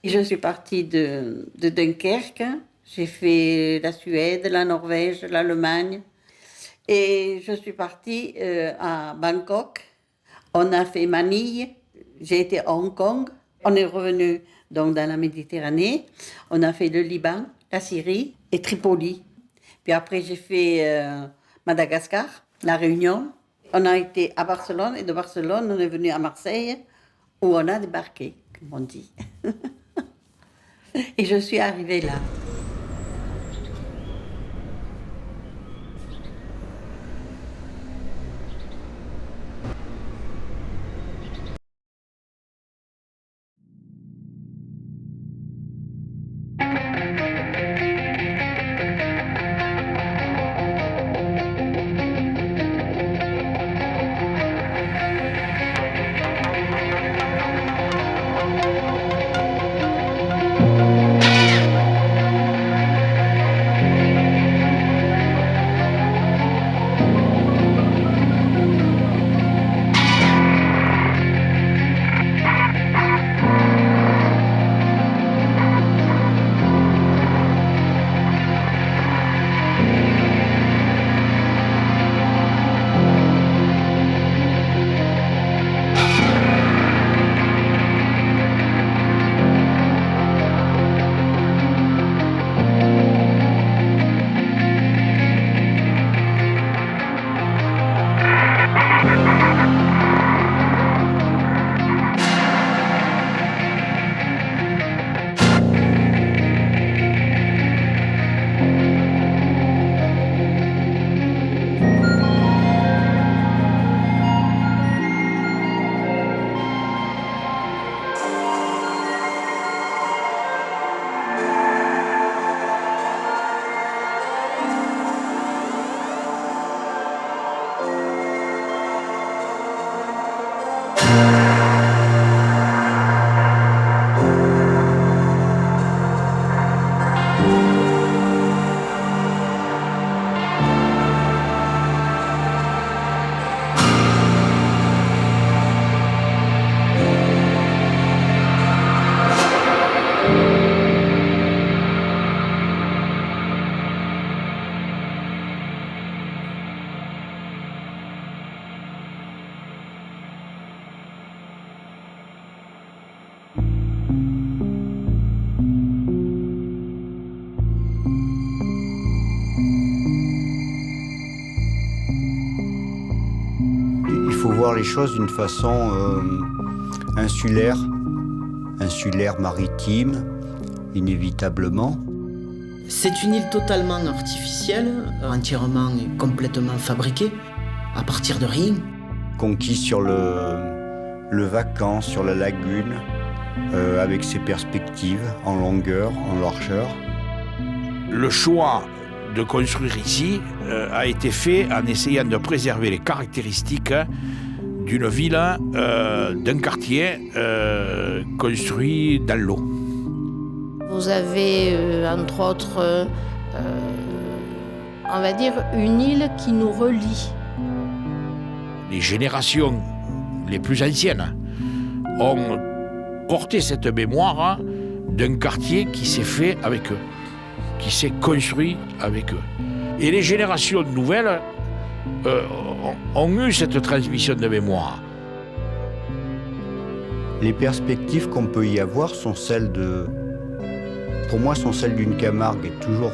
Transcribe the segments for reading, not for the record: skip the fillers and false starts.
Je suis partie de Dunkerque. J'ai fait la Suède, la Norvège, l'Allemagne. Et je suis partie à Bangkok. On a fait Manille. J'ai été à Hong Kong. On est revenu donc dans la Méditerranée. On a fait le Liban, la Syrie et Tripoli. Puis après, j'ai fait Madagascar, La Réunion. On a été à Barcelone et de Barcelone, on est venu à Marseille où on a débarqué, comme on dit. Et je suis arrivée là. Il faut voir les choses d'une façon insulaire maritime, inévitablement. C'est une île totalement artificielle, entièrement et complètement fabriquée, à partir de rien. Conquis sur le vacant, sur la lagune, avec ses perspectives en longueur, en largeur. Le choix de construire ici a été fait en essayant de préserver les caractéristiques d'une ville, d'un quartier construit dans l'eau. Vous avez, entre autres, on va dire, une île qui nous relie. Les générations les plus anciennes ont porté cette mémoire d'un quartier qui s'est fait avec eux, qui s'est construit avec eux. Et les générations nouvelles ont eu cette transmission de mémoire. Les perspectives qu'on peut y avoir sont celles pour moi, sont celles d'une Camargue. Et toujours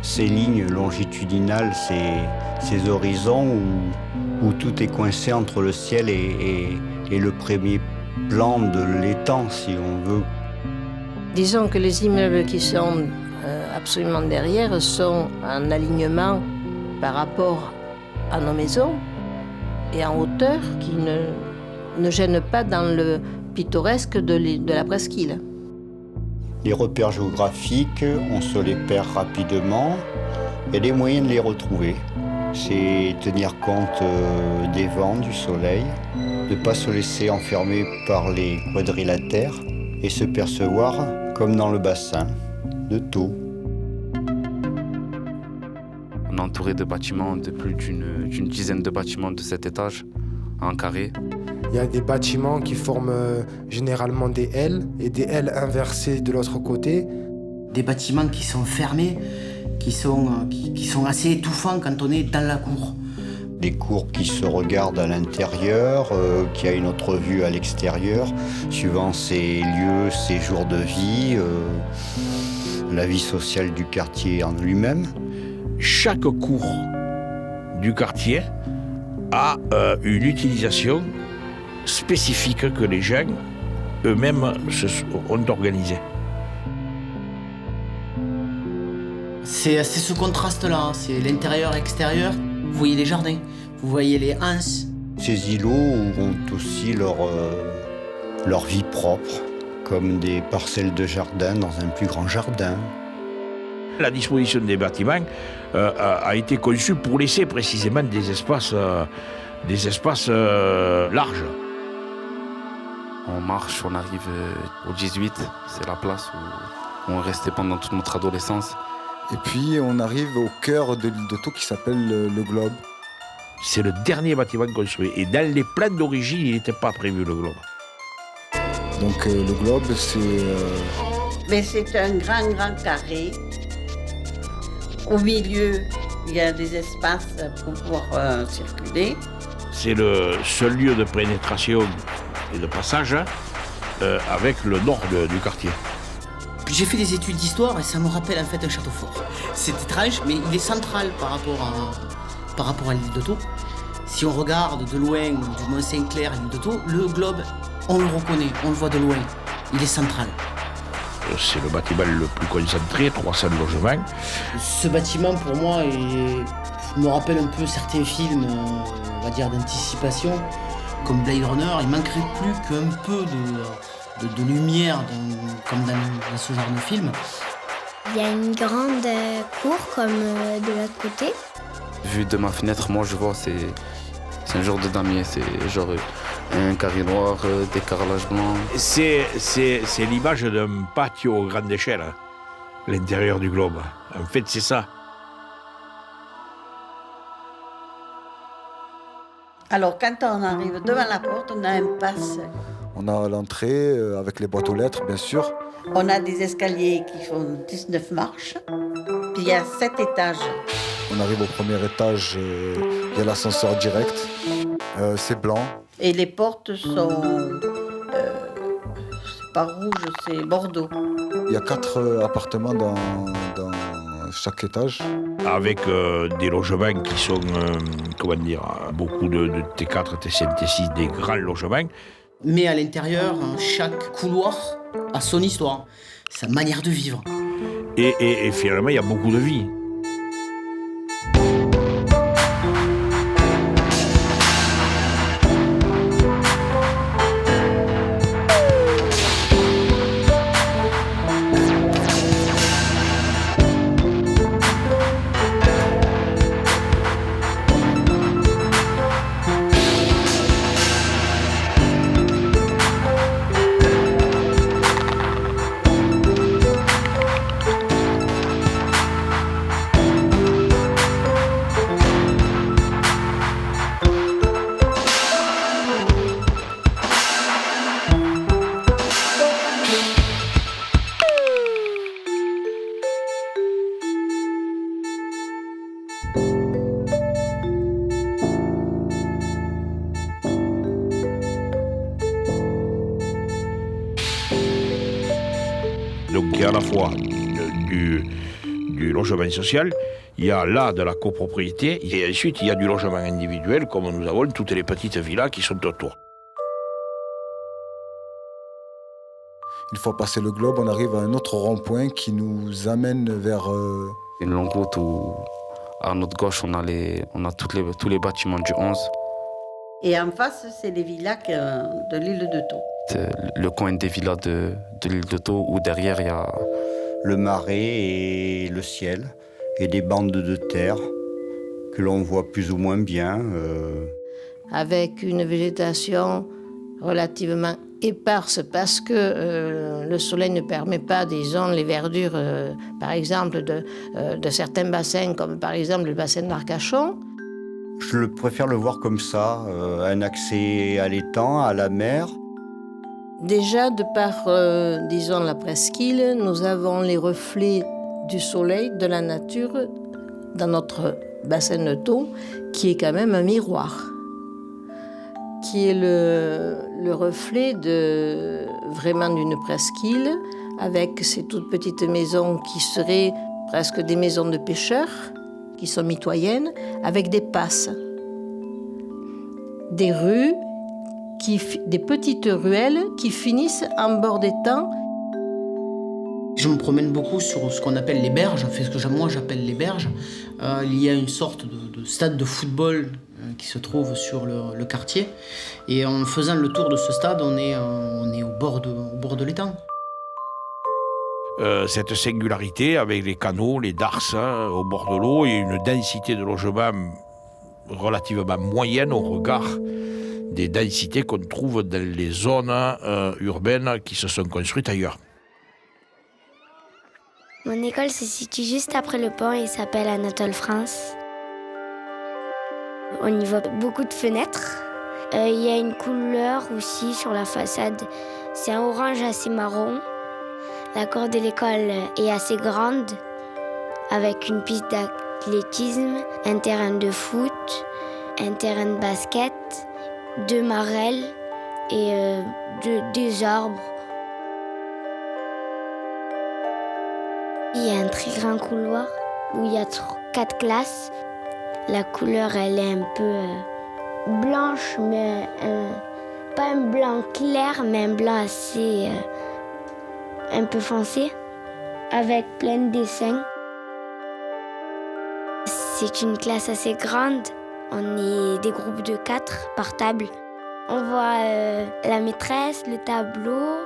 ces lignes longitudinales, ces horizons où tout est coincé entre le ciel et le premier plan de l'étang, si on veut. Disons que les immeubles qui sont absolument derrière sont en alignement par rapport à nos maisons et en hauteur qui ne gênent pas dans le pittoresque de la presqu'île. Les repères géographiques, on se les perd rapidement. Il y a des moyens de les retrouver. C'est tenir compte des vents, du soleil, de ne pas se laisser enfermer par les quadrilatères et se percevoir, comme dans le bassin, de tout. On est entouré de bâtiments, de plus d'une dizaine de bâtiments de cet étage, en carré. Il y a des bâtiments qui forment généralement des ailes et des ailes inversées de l'autre côté. Des bâtiments qui sont fermés, qui sont assez étouffants quand on est dans la cour. Des cours qui se regardent à l'intérieur, qui a une autre vue à l'extérieur, suivant ses lieux, ses jours de vie, la vie sociale du quartier en lui-même. Chaque cour du quartier a une utilisation spécifique que les gens eux-mêmes ont organisée. C'est ce contraste-là, c'est l'intérieur-extérieur. Vous voyez les jardins, vous voyez les anses. Ces îlots ont aussi leur vie propre, comme des parcelles de jardin dans un plus grand jardin. La disposition des bâtiments a été conçue pour laisser précisément des espaces larges. On marche, on arrive au 18, c'est la place où on est resté pendant toute notre adolescence. Et puis on arrive au cœur de l'île de Thau qui s'appelle le Globe. C'est le dernier bâtiment construit. Et dans les plans d'origine, il n'était pas prévu le Globe. Donc le Globe, c'est... Mais c'est un grand carré. Au milieu, il y a des espaces pour pouvoir circuler. C'est le seul lieu de pénétration et de passage avec le nord du quartier. J'ai fait des études d'histoire et ça me rappelle en fait un château fort. C'est étrange, mais il est central par rapport à l'île de Thau. Si on regarde de loin du Mont-Saint-Clair à l'île de Thau, le Globe, on le reconnaît, on le voit de loin. Il est central. C'est le bâtiment le plus concentré, 300 logements. Ce bâtiment, pour moi, me rappelle un peu certains films, on va dire, d'anticipation, comme Blade Runner. Il manquerait plus qu'un peu de lumière, comme dans ce genre de film. Il y a une grande cour, comme de l'autre côté. Vu de ma fenêtre, moi je vois, c'est un genre de damier, c'est genre un carré noir, des carrelages blancs. C'est l'image d'un patio grande échelle, l'intérieur du Globe. En fait, c'est ça. Alors, quand on arrive devant la porte, on a un passe. On a l'entrée avec les boîtes aux lettres, bien sûr. On a des escaliers qui font 19 marches. Puis il y a 7 étages. On arrive au premier étage, il y a l'ascenseur direct. C'est blanc. Et les portes sont... c'est pas rouge, c'est bordeaux. Il y a 4 appartements dans chaque étage. Avec des logements qui sont, beaucoup de T4, T5, T6, des grands logements. Mais à l'intérieur, chaque couloir a son histoire, sa manière de vivre. Et finalement, il y a beaucoup de vie. Donc il y a à la fois du logement social, il y a là de la copropriété, et ensuite il y a du logement individuel, comme nous avons toutes les petites villas qui sont autour. Une fois passé le Globe, on arrive à un autre rond-point qui nous amène vers... Une longue route où, à notre gauche, on a tous les bâtiments du 11. Et en face, c'est les villas de l'île de Thau. C'est le coin des villas de l'île de Thau, où derrière, il y a... Le marais et le ciel, et des bandes de terre que l'on voit plus ou moins bien. Avec une végétation relativement éparse parce que le soleil ne permet pas, disons, les verdures, par exemple, de certains bassins, comme par exemple le bassin d'Arcachon. Je préfère le voir comme ça, un accès à l'étang, à la mer. Déjà, de par, disons, la presqu'île, nous avons les reflets du soleil, de la nature, dans notre bassin de thon, qui est quand même un miroir, qui est le reflet vraiment d'une presqu'île, avec ces toutes petites maisons qui seraient presque des maisons de pêcheurs, qui sont mitoyennes, avec des passes, des rues, des petites ruelles qui finissent en bord d'étang. Je me promène beaucoup sur ce qu'on appelle les berges, enfin ce que moi j'appelle les berges. Il y a une sorte de stade de football qui se trouve sur le quartier. Et en faisant le tour de ce stade, on est au bord de l'étang. Cette singularité avec les canaux, les darses au bord de l'eau et une densité de logement relativement moyenne au regard des densités qu'on trouve dans les zones urbaines qui se sont construites ailleurs. Mon école se situe juste après le pont et s'appelle Anatole France. On y voit beaucoup de fenêtres. Il y a une couleur aussi sur la façade. C'est un orange assez marron. La cour de l'école est assez grande, avec une piste d'athlétisme, un terrain de foot, un terrain de basket, 2 marelles et des arbres. Il y a un très grand couloir où il y a 4 classes. La couleur, elle est un peu blanche, mais pas un blanc clair, mais un blanc assez un peu foncé, avec plein de dessins. C'est une classe assez grande. On est des groupes de 4 par table. On voit la maîtresse, le tableau.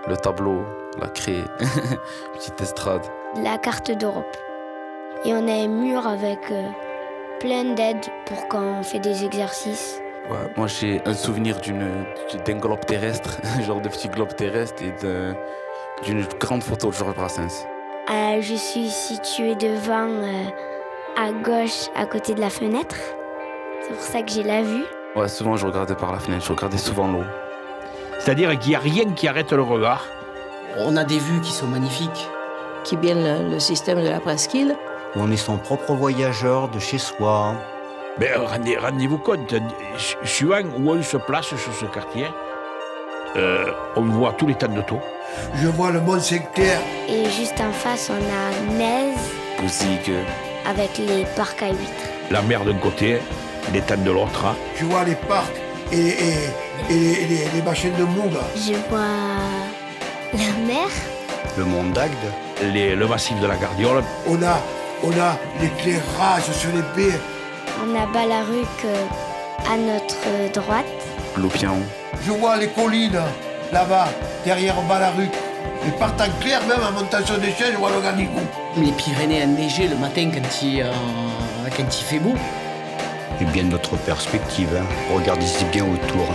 Le tableau, la craie, petite estrade. La carte d'Europe. Et on a un mur avec plein d'aides pour quand on fait des exercices. Ouais, moi j'ai un souvenir d'un globe terrestre, un genre de petit globe terrestre et d'une grande photo de Georges Brassens. Je suis située devant, à gauche, à côté de la fenêtre. C'est pour ça que j'ai la vue. Ouais, souvent je regardais par la fenêtre, je regardais souvent l'eau. C'est-à-dire qu'il n'y a rien qui arrête le regard. On a des vues qui sont magnifiques. Qui est bien le système de la presqu'île. On est son propre voyageur de chez soi. Mais rendez-vous compte, suivant où on se place sur ce quartier, on voit tous les temps de taux. Je vois le Mont Saint-Clair. Et juste en face, on a Naise. Aussi que... avec les parcs à huîtres. La mer d'un côté, les temps de l'autre. Je vois les parcs et les machines de Moug. Je vois la mer. Le Mont d'Agde. Le massif de la Gardiole. On a l'éclairage sur les baies. On a Balaruc à notre droite. L'Opian. Je vois les collines là-bas, derrière Balaruc. Et partant clair, même en montant sur des chaises, je vois le Ganicou. Les Pyrénées enneigées le matin quand il fait beau. Et bien d'autres perspectives. Regardez-y bien autour.